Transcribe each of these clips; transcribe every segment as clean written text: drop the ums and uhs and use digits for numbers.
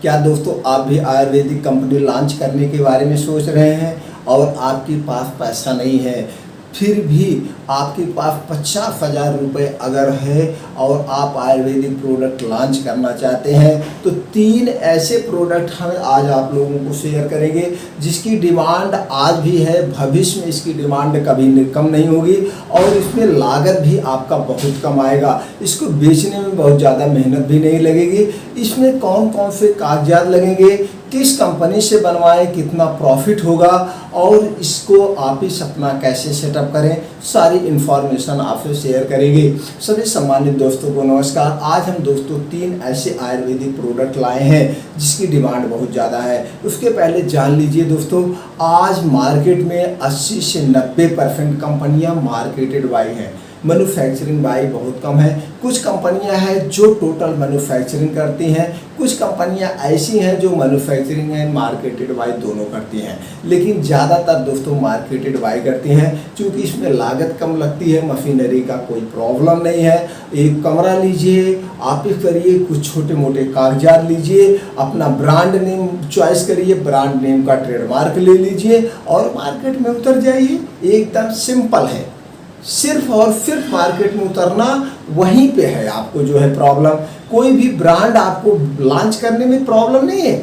क्या दोस्तों आप भी आयुर्वेदिक कंपनी लॉन्च करने के बारे में सोच रहे हैं और आपके पास पैसा नहीं है, फिर भी आपके पास 50,000 रुपये अगर है और आप आयुर्वेदिक प्रोडक्ट लॉन्च करना चाहते हैं तो 3 ऐसे प्रोडक्ट हम आज आप लोगों को शेयर करेंगे जिसकी डिमांड आज भी है, भविष्य में इसकी डिमांड कभी कम नहीं होगी और इसमें लागत भी आपका बहुत कम आएगा। इसको बेचने में बहुत ज़्यादा मेहनत भी नहीं लगेगी। इसमें कौन कौन से कागजात लगेंगे, किस कंपनी से बनवाएं, कितना प्रॉफिट होगा और इसको आप इस अपना कैसे सेटअप करें, सारी इन्फॉर्मेशन आपसे शेयर करेंगे। सभी सम्मानित दोस्तों को नमस्कार। आज हम दोस्तों 3 ऐसे आयुर्वेदिक प्रोडक्ट लाए हैं जिसकी डिमांड बहुत ज़्यादा है। उसके पहले जान लीजिए दोस्तों, आज मार्केट में 80 से 90% कंपनियाँ मार्केटेड बाई हैं, मैन्युफैक्चरिंग बाई बहुत कम है। कुछ कंपनियां हैं जो टोटल मैन्युफैक्चरिंग करती हैं, कुछ कंपनियां ऐसी हैं जो मैन्युफैक्चरिंग एंड मार्केटेड बाई दोनों करती हैं, लेकिन ज़्यादातर दोस्तों मार्केटेड बाई करती हैं क्योंकि इसमें लागत कम लगती है, मशीनरी का कोई प्रॉब्लम नहीं है। एक कमरा लीजिए, आप इस करिए, कुछ छोटे मोटे कागजात लीजिए, अपना ब्रांड नेम चॉइस करिए, ब्रांड नेम का ट्रेडमार्क ले लीजिए और मार्केट में उतर जाइए। एकदम सिंपल है, सिर्फ और सिर्फ मार्केट में उतरना, वहीं पे है आपको जो है प्रॉब्लम। कोई भी ब्रांड आपको लॉन्च करने में प्रॉब्लम नहीं है,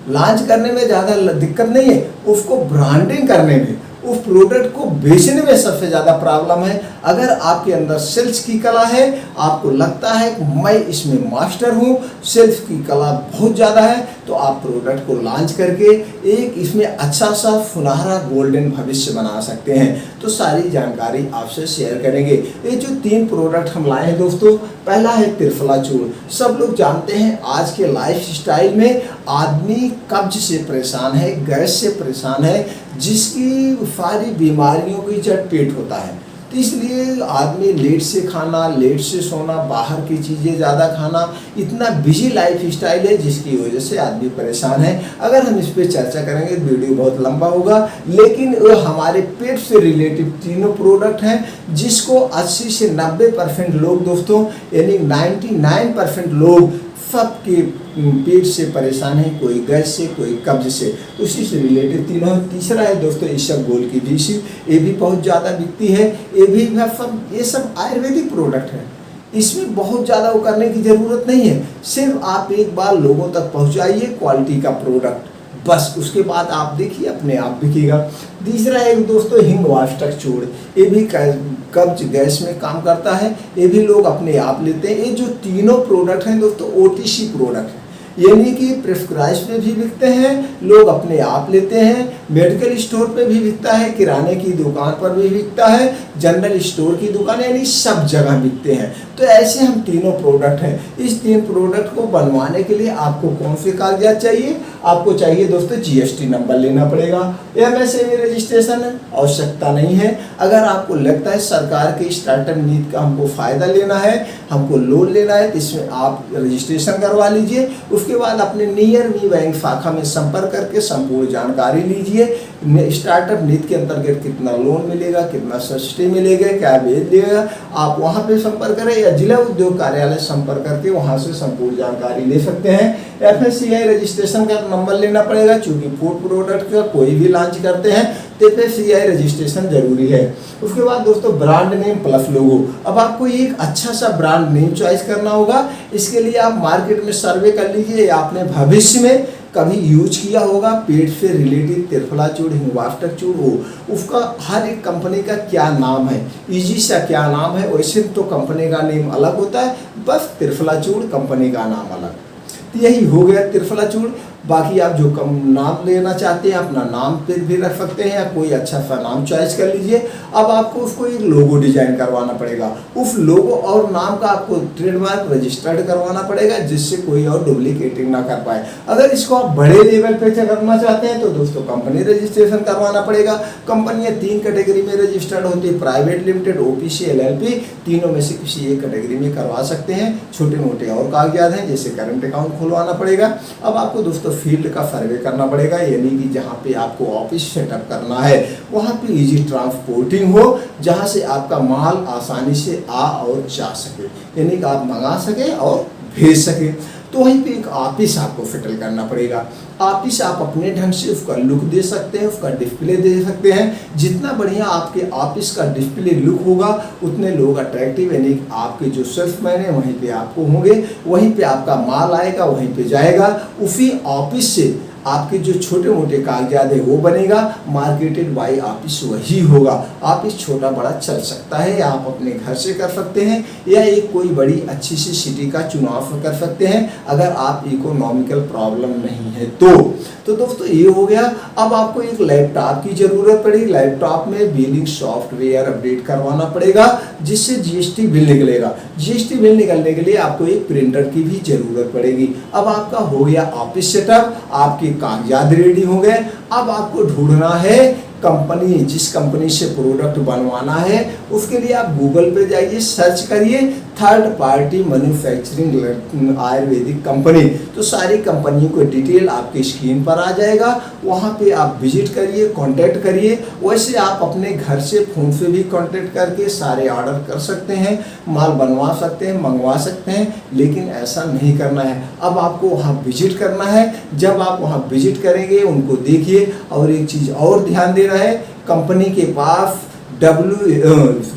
लॉन्च करने में ज़्यादा दिक्कत नहीं है, उसको ब्रांडिंग करने में, उस प्रोडक्ट को बेचने में सबसे ज़्यादा प्रॉब्लम है। अगर आपके अंदर सेल्स की कला है, आपको लगता है कि मैं इसमें मास्टर हूँ, सेल्स की कला बहुत ज़्यादा है, तो आप प्रोडक्ट को लॉन्च करके एक इसमें अच्छा सा सुनहरा गोल्डन भविष्य बना सकते हैं। तो सारी जानकारी आपसे शेयर करेंगे। ये जो 3 प्रोडक्ट हम लाए हैं दोस्तों, पहला है त्रिफला चूर्ण। सब लोग जानते हैं आज के लाइफ स्टाइल में आदमी कब्ज से परेशान है, गैस से परेशान है, जिसकी सारी बीमारियों की जड़ पेट होता है। तो इसलिए आदमी लेट से खाना, लेट से सोना, बाहर की चीज़ें ज़्यादा खाना, इतना बिजी लाइफ स्टाइल है जिसकी वजह से आदमी परेशान है। अगर हम इस पर चर्चा करेंगे तो वीडियो बहुत लंबा होगा, लेकिन वो हमारे पेट से रिलेटिव तीनों प्रोडक्ट हैं जिसको 80 से 90% लोग दोस्तों, यानी 99% लोग सबके पेट से परेशान है, कोई गैस से, कोई कब्ज से, तो उसी से रिलेटेड तीनों। तीसरा है दोस्तों इसबगोल की भीसी, ये भी बहुत ज़्यादा बिकती है। ये सब आयुर्वेदिक प्रोडक्ट है, इसमें बहुत ज़्यादा वो करने की ज़रूरत नहीं है। सिर्फ आप एक बार लोगों तक पहुँचाइए क्वालिटी का प्रोडक्ट, बस उसके बाद आप देखिए अपने आप बिकेगा। तीसरा है दोस्तों हिंगवाष्टक चूर्ण, ये भी कब्ज गैस में काम करता है, ये भी लोग अपने आप लेते हैं। ये जो तीनों प्रोडक्ट हैं दोस्तों OTC प्रोडक्ट हैं, यानी कि प्रिस्क्राइब पे भी बिकते हैं, लोग अपने आप लेते हैं, मेडिकल स्टोर पे भी बिकता है, किराने की दुकान पर भी बिकता है, जनरल स्टोर की दुकान, यानी सब जगह बिकते हैं। तो ऐसे हम तीनों प्रोडक्ट हैं। इस 3 प्रोडक्ट को बनवाने के लिए आपको कौन से कागजात चाहिए? आपको चाहिए दोस्तों GST नंबर लेना पड़ेगा, MSME रजिस्ट्रेशन आवश्यकता नहीं है। अगर आपको लगता है सरकार के स्टार्टअप नीति का हमको फ़ायदा लेना है, हमको लोन लेना है, तो इसमें आप रजिस्ट्रेशन करवा लीजिए। उसके बाद अपने नियर मी बैंक शाखा में संपर्क करके संपूर्ण जानकारी लीजिए। स्टार्टअप नीति के अंतर्गत कितना लोन मिलेगा, कितना सब्सिडी मिलेगा, क्या बेच देगा, आप वहाँ पे संपर्क करें या जिला उद्योग कार्यालय संपर्क करके वहाँ से संपूर्ण जानकारी ले सकते हैं। FSCI रजिस्ट्रेशन का नंबर लेना पड़ेगा, चूँकि फूड प्रोडक्ट का कोई भी लॉन्च करते हैं तो FSCI रजिस्ट्रेशन जरूरी है। उसके बाद दोस्तों ब्रांड नेम प्लस लोगो। अब आपको एक अच्छा सा ब्रांड नेम चॉइस करना होगा। इसके लिए आप मार्केट में सर्वे कर लीजिए, या आपने भविष्य में कभी यूज किया होगा पेट से रिलेटेड त्रिफला चूर्ण, हिंगवाष्टक चूर्ण, हो उसका हर एक कंपनी का क्या नाम है, इजी सा क्या नाम है, वैसे तो कंपनी का नेम अलग होता है, बस त्रिफला चूर्ण कंपनी का नाम अलग। तो यही हो गया त्रिफला चूर्ण। बाकी आप जो कम नाम लेना चाहते हैं अपना नाम पे भी रख सकते हैं, या कोई अच्छा सा नाम चॉइस कर लीजिए। अब आपको उसको एक लोगो डिजाइन करवाना पड़ेगा, उस लोगो और नाम का आपको ट्रेडमार्क रजिस्टर्ड करवाना पड़ेगा, जिससे कोई और डुप्लीकेटिंग ना कर पाए। अगर इसको आप बड़े लेवल पे करना चाहते हैं तो दोस्तों कंपनी रजिस्ट्रेशन करवाना पड़ेगा। कंपनियां 3 कैटेगरी में रजिस्टर्ड होती है, प्राइवेट लिमिटेड, OPC, LLP, तीनों में से किसी एक कैटेगरी में करवा सकते हैं। छोटे मोटे और कागजात हैं, जैसे करंट अकाउंट खुलवाना पड़ेगा। अब आपको दोस्तों फील्ड का सर्वे करना पड़ेगा, यानी कि जहाँ पे आपको ऑफिस सेटअप करना है वहाँ पे इजी ट्रांसपोर्टिंग हो, जहाँ से आपका माल आसानी से आ और जा सके, यानी कि आप मंगा सके और भेज सके। तो वहीं पे एक ऑफिस आपको फिटल करना पड़ेगा। ऑफिस आप अपने ढंग से उसका लुक दे सकते हैं, उसका डिस्प्ले दे सकते हैं। जितना बढ़िया आपके ऑफिस का डिस्प्ले लुक होगा उतने लोग अट्रैक्टिव, यानी आपके जो सेल्समैन है वहीं पे आपको होंगे, वहीं पे आपका माल आएगा, वहीं पे जाएगा। उसी ऑफिस से आपके जो छोटे मोटे कागजात है वो बनेगा, मार्केटेड बाय ऑफिस वही होगा। ऑफिस छोटा बड़ा चल सकता है, या आप अपने घर से कर सकते हैं, या एक कोई बड़ी अच्छी सी सिटी का चुनाव कर सकते हैं, अगर आप इकोनॉमिकल प्रॉब्लम नहीं है तो दोस्तों ये हो गया। अब आपको एक लैपटॉप की जरूरत पड़ेगी। लैपटॉप में बिलिंग सॉफ्टवेयर अपडेट करवाना पड़ेगा, जिससे जीएसटी बिल निकलेगा। जीएसटी बिल निकलने के लिए आपको एक प्रिंटर की भी जरूरत पड़ेगी। अब आपका हो गया ऑफिस सेटअप, आपके कागजात रेडी हो गए। अब आपको ढूंढना है कंपनी, जिस कंपनी से प्रोडक्ट बनवाना है उसके लिए आप गूगल पे जाइए, सर्च करिए third party manufacturing Ayurvedic company. तो सारी कंपनी को डिटेल आपके स्क्रीन पर आ जाएगा, वहाँ पे आप विजिट करिए, कांटेक्ट करिए। वैसे आप अपने घर से फ़ोन से भी कांटेक्ट करके सारे ऑर्डर कर सकते हैं, माल बनवा सकते हैं, मंगवा सकते हैं, लेकिन ऐसा नहीं करना है। अब आपको वहाँ विजिट करना है। जब आप वहाँ विजिट करेंगे उनको देखिए, और एक चीज़ और ध्यान देना है, कंपनी के पास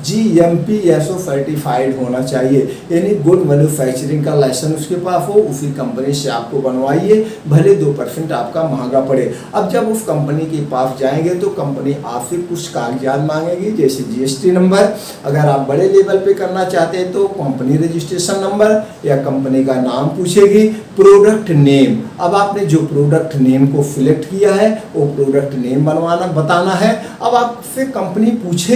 GMP-SO सर्टिफाइड होना चाहिए, यानी गुड मैन्युफैक्चरिंग का लाइसेंस उसके पास हो। उसी कंपनी से आपको बनवाइए, भले 2% आपका महंगा पड़े। अब जब उस कंपनी के पास जाएंगे तो कंपनी आपसे कुछ कागजात मांगेगी, जैसे जीएसटी नंबर। अगर आप बड़े लेवल पे करना चाहते हैं तो कंपनी रजिस्ट्रेशन नंबर या कंपनी का नाम पूछेगी। प्रोडक्ट नेम, अब आपने जो प्रोडक्ट नेम को सिलेक्ट किया है वो प्रोडक्ट नेम बताना है। अब आपसे कंपनी पूछेगी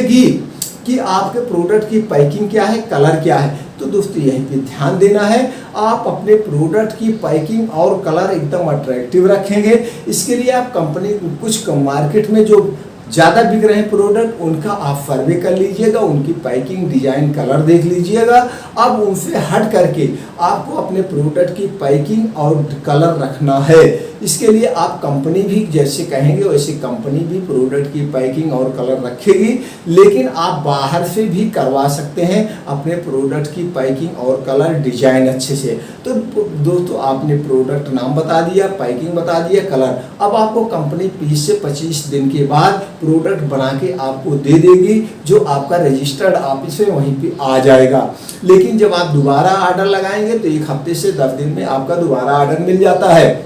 कि आपके प्रोडक्ट की पैकिंग क्या है, कलर क्या है। तो दोस्तों यहीं पे ध्यान देना है, आप अपने प्रोडक्ट की पैकिंग और कलर एकदम अट्रैक्टिव रखेंगे। इसके लिए आप कंपनी कुछ मार्केट में जो ज़्यादा बिक रहे हैं प्रोडक्ट, उनका आप सर्वे कर लीजिएगा, उनकी पैकिंग, डिजाइन, कलर देख लीजिएगा। अब उनसे हट करके आपको अपने प्रोडक्ट की पैकिंग और कलर रखना है। इसके लिए आप कंपनी भी जैसे कहेंगे वैसे कंपनी भी प्रोडक्ट की पैकिंग और कलर रखेगी, लेकिन आप बाहर से भी करवा सकते हैं अपने प्रोडक्ट की पैकिंग और कलर, डिजाइन अच्छे से। तो दोस्तों आपने प्रोडक्ट नाम बता दिया, पैकिंग बता दिया, कलर। अब आपको कंपनी 20 से 25 दिन के बाद प्रोडक्ट बना के आपको दे देगी, जो आपका रजिस्टर्ड ऑफिस है वहीं पे आ जाएगा। लेकिन जब आप दोबारा ऑर्डर लगाएंगे तो 1 हफ्ते से 10 दिन में आपका दोबारा ऑर्डर मिल जाता है।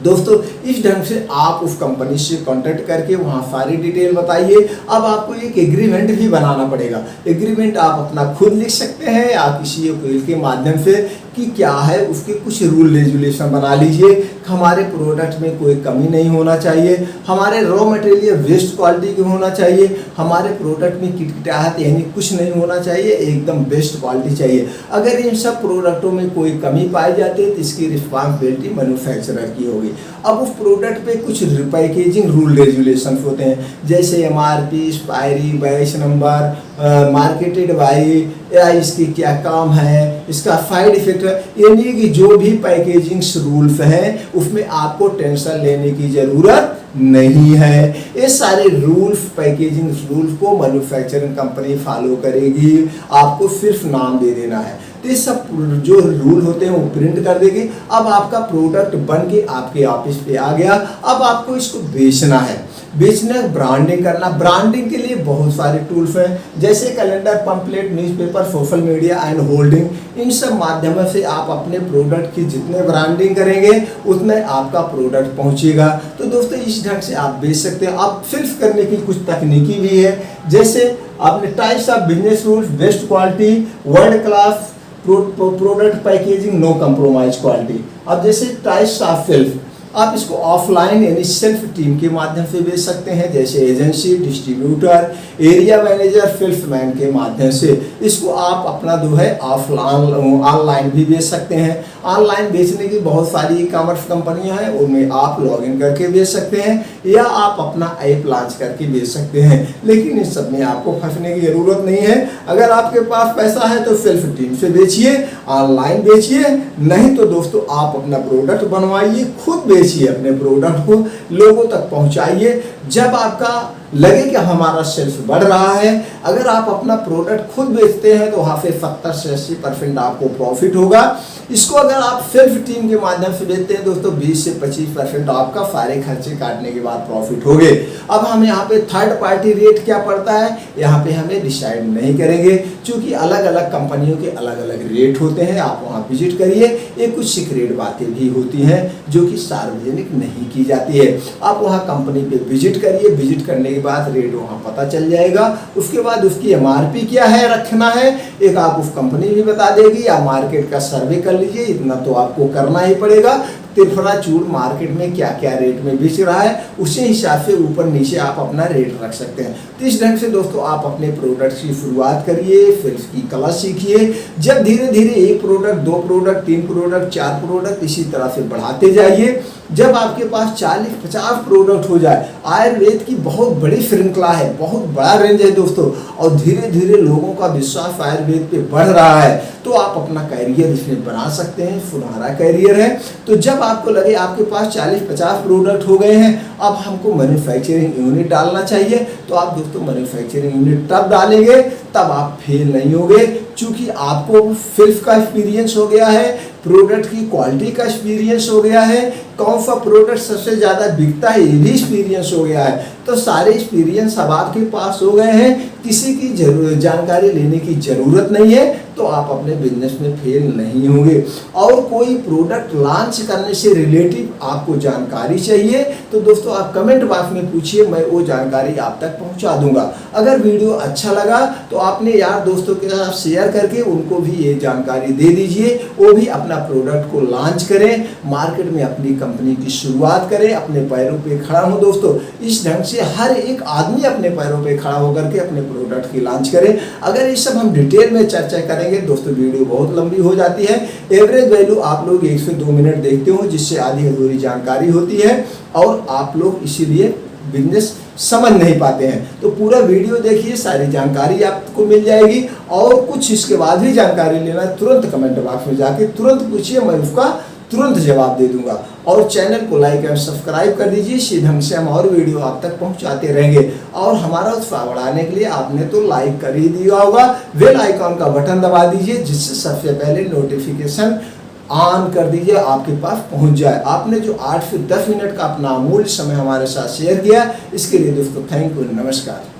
दोस्तों इस ढंग से आप उस कंपनी से कांटेक्ट करके वहाँ सारी डिटेल बताइए। अब आपको एक एग्रीमेंट भी बनाना पड़ेगा। एग्रीमेंट आप अपना खुद लिख सकते हैं या किसी वकील के माध्यम से, कि क्या है उसके कुछ रूल रेजुलेशन बना लीजिए। हमारे प्रोडक्ट में कोई कमी नहीं होना चाहिए, हमारे रॉ मटेरियल बेस्ट क्वालिटी के होना चाहिए, हमारे प्रोडक्ट में किटकिटाहट यानी कुछ नहीं होना चाहिए, एकदम बेस्ट क्वालिटी चाहिए। अगर इन सब प्रोडक्टों में कोई कमी पाई जाती है तो इसकी रिस्पॉन्सिबिलिटी मैन्युफैक्चरर की होगी। अब उस प्रोडक्ट पे कुछ पैकेजिंग रूल रेजुलेशन होते हैं, जैसे MRP, expiry, batch number, marketed by, या इसकी क्या काम है, इसका साइड इफेक्ट है, यानी कि जो भी पैकेजिंग रूल्स हैं उसमें आपको टेंशन लेने की ज़रूरत नहीं है। ये सारे रूल्स, पैकेजिंग रूल्स को मैन्युफैक्चरिंग कंपनी फॉलो करेगी, आपको सिर्फ नाम दे देना है। तो ये सब जो रूल होते हैं वो प्रिंट कर देगी। अब आपका प्रोडक्ट बन के आपके ऑफिस पे आ गया। अब आपको इसको बेचना है, बेचना, ब्रांडिंग करना। ब्रांडिंग के लिए बहुत सारे टूल्स हैं, जैसे calendar, pamphlet, newspaper, social media and hoarding. इन सब माध्यमों से आप अपने प्रोडक्ट की जितने ब्रांडिंग करेंगे उतने आपका प्रोडक्ट पहुंचेगा। तो दोस्तों इस ढंग से आप बेच सकते हैं। आप सिर्फ करने की कुछ तकनीकी भी है, जैसे आपने types of business rules, best quality, world class product packaging, no compromise quality. अब जैसे टाइप्स ऑफ सेल्फ, आप इसको ऑफलाइन यानी सेल्फ टीम के माध्यम से बेच सकते हैं, जैसे agency, distributor, area manager, salesman के माध्यम से। इसको आप अपना जो है ऑफलाइन, ऑनलाइन भी बेच सकते हैं। ऑनलाइन बेचने की बहुत सारी ई कॉमर्स कंपनियां हैं, उनमें आप लॉगिन करके बेच सकते हैं, या आप अपना ऐप लॉन्च करके बेच सकते हैं। लेकिन इस सब में आपको फंसने की ज़रूरत नहीं है। अगर आपके पास पैसा है तो सेल्फ टीम से बेचिए, ऑनलाइन बेचिए, नहीं तो दोस्तों आप अपना प्रोडक्ट बनवाइए, खुद बेचिए, अपने प्रोडक्ट को लोगों तक पहुंचाइए। जब आपका लगे कि हमारा सेल्स बढ़ रहा है। अगर आप अपना प्रोडक्ट खुद बेचते हैं तो वहाँ पे 70 से 80% आपको प्रॉफिट होगा। इसको अगर आप सेल्फ टीम के माध्यम से बेचते हैं दोस्तों 20 से 25% आपका सारे खर्चे काटने के बाद प्रॉफिट हो गए। अब हम यहाँ पे थर्ड पार्टी रेट क्या पड़ता है यहाँ पे हमें डिसाइड नहीं करेंगे, क्योंकि अलग अलग कंपनियों के अलग अलग रेट होते हैं। आप वहाँ विजिट करिए, ये कुछ सीक्रेट बातें भी होती हैं जो कि सार्वजनिक नहीं की जाती है। आप वहाँ कंपनी पे विजिट करिए, विजिट करने के बाद रेट वहाँ पता चल जाएगा। उसके बाद उसकी MRP क्या है रखना है, एक आप उस कंपनी भी बता देगी, या मार्केट का सर्वे कर लीजिए, इतना तो आपको करना ही पड़ेगा। त्रिफला चूर्ण मार्केट में क्या क्या रेट में बेच रहा है उसी हिसाब से ऊपर नीचे आप अपना रेट रख सकते हैं। तो इस ढंग से दोस्तों आप अपने प्रोडक्ट की शुरुआत करिए, फिर इसकी कला सीखिए। जब धीरे धीरे 1 प्रोडक्ट, 2 प्रोडक्ट, 3 प्रोडक्ट, 4 प्रोडक्ट इसी तरह से बढ़ाते जाइए। जब आपके पास 40-50 प्रोडक्ट हो जाए, आयुर्वेद की बहुत बड़ी श्रृंखला है, बहुत बड़ा रेंज है दोस्तों, और धीरे धीरे लोगों का विश्वास आयुर्वेद पे बढ़ रहा है, तो आप अपना कैरियर इसमें बना सकते हैं, सुनहरा कैरियर है। तो जब आपको लगे आपके पास 40-50 प्रोडक्ट हो गए हैं, अब हमको मैन्युफैक्चरिंग यूनिट डालना चाहिए, तो आप दोस्तों मैन्युफैक्चरिंग यूनिट तब डालेंगे तब आप फेल नहीं होंगे, क्योंकि आपको सेल्फ का एक्सपीरियंस हो गया है, प्रोडक्ट की क्वालिटी का एक्सपीरियंस हो गया है, कौन सा प्रोडक्ट सबसे ज़्यादा बिकता है ये भी एक्सपीरियंस हो गया है। तो सारे एक्सपीरियंस अब आपके पास हो गए हैं, किसी की जानकारी लेने की ज़रूरत नहीं है, तो आप अपने बिजनेस में फेल नहीं होंगे। और कोई प्रोडक्ट लॉन्च करने से रिलेटिव आपको जानकारी चाहिए तो दोस्तों आप कमेंट बॉक्स में पूछिए, मैं वो जानकारी आप तक पहुंचा दूंगा। अगर वीडियो अच्छा लगा तो आपने यार दोस्तों के साथ शेयर करके उनको भी ये जानकारी दे दीजिए, वो भी अपना प्रोडक्ट को लॉन्च करें, मार्केट में अपनी कंपनी की शुरुआत करें, अपने पैरों पे खड़ा हो दोस्तों। इस ढंग से हर एक आदमी अपने पैरों पे खड़ा होकर के अपने प्रोडक्ट की लॉन्च करे। अगर ये सब हम डिटेल में चर्चा करेंगे दोस्तों वीडियो बहुत लंबी हो जाती है। एवरेज वैल्यू आप लोग 1 से 2 मिनट देखते हो, जिससे आधी अधूरी जानकारी होती है और आप लोग इसीलिए बिजनेस समझ नहीं पाते हैं। तो पूरा वीडियो देखिए, सारी जानकारी आपको मिल जाएगी। और कुछ इसके बाद भी जानकारी लेना है तुरंत कमेंट बॉक्स में जाके तुरंत पूछिए, मैं उसका तुरंत जवाब दे दूंगा। और चैनल को लाइक और सब्सक्राइब कर दीजिए, इसी ढंग से हम और वीडियो आप तक पहुंचाते रहेंगे। और हमारा उत्साह बढ़ाने के लिए आपने तो लाइक कर ही दिया होगा, बेल आइकॉन का बटन दबा दीजिए, जिससे सबसे पहले नोटिफिकेशन ऑन कर दीजिए, आपके पास पहुंच जाए। आपने जो 8 से 10 मिनट का अपना अमूल्य समय हमारे साथ शेयर किया, इसके लिए दोस्तों थैंक यू, नमस्कार।